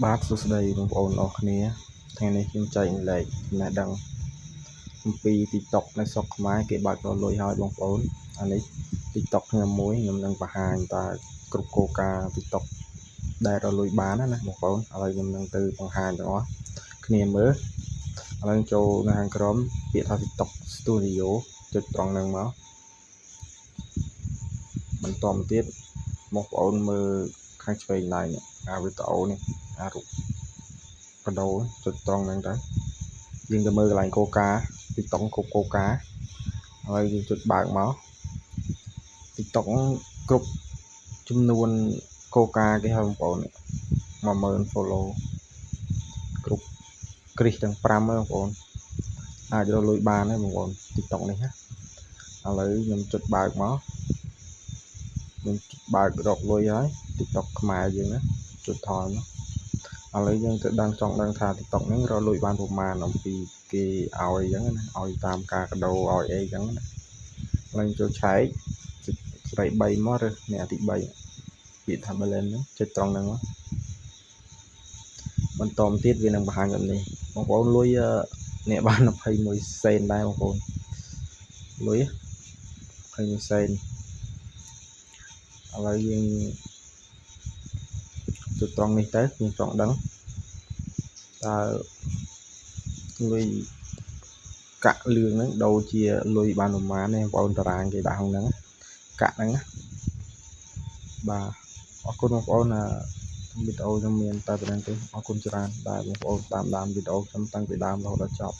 បាទសួស្តីបងប្អូនអរគ្នាថ្ងៃនេះខ្ញុំចែកលេខចំណេះដឹងអំពី TikTok នៅស្រុកខ្មែរគេបើករលួយហើយបងប្អូនអានេះ TikTok ខ្ញុំមួយខ្ញុំនឹងបង្ហាញតើគ្រប់គោលការណ៍ TikTok ដែលរលួយបានណាបងប្អូនឥឡូវខ្ញុំនឹងទៅបង្ហាញទាំងអស់គ្នាមើលឥឡូវចូលនៅខាងក្រោមពាក្យថា TikTok Studio ចុចត្រង់ហ្នឹងមកបន្តមកទៀតបងប្អូនមើលខាងឆ្វេងដៃនេះវីដេអូនេះរូបបដូរចុចត្រង់ហ្នឹងទៅយើងទៅមើលកន្លែងគោលការណ៍ TikTok គ្រប់គោលការណ៍ហើយយើងចុចបើកមក TikTok គ្រប់ចំនួនគោលការណ៍គេហើយបងប្អូន 10000 follow គ្រប់គ្រីសទាំង5ហ្នឹងបងប្អូនអាចរកលុយបានហើយបងប្អូន TikTok នេះណាឥឡូវខ្ញុំចុចបើកមកខ្ញុំបើករកលុយហើយ TikTok ខ្មែរយើងណាចុចថយមកឥឡូវយើងទៅចង់ដឹងថា TikTok ហ្នឹងរកលុយបានប្រមាណអំពីគេឲ្យអញ្ចឹងណាឲ្យតាមការកដោឲ្យអីអញ្ចឹងណាឥឡូវចូលឆែកស្រី3មកឬអ្នកទី3ពាក្យថា balance ហ្នឹងចុចត្រង់ហ្នឹងមកបន្តមកទៀតវានឹងបង្ហាញแบบនេះបងប្អូនលុយអ្នកបាន21សេនដែរបងប្អូនលុយ21សេនឥឡូវយើងចុចត្រង់នេះទៅខ្ញុំចង់ដឹងតើលុយកាក់លឿងហ្នឹងដូរជាលុយបានប្រមាណទេបងប្អូនតារាងគេដាក់ក្នុងហ្នឹងកាក់ហ្នឹងណាបាទអរគុណបងប្អូនវីដេអូខ្ញុំមានតែប៉ុណ្្នឹងទេអរគុណច្រើនដែលបងប្អូនតាមដានវីដេអូខ្ញុំតាំងពីដើមរហូតដល់ចប់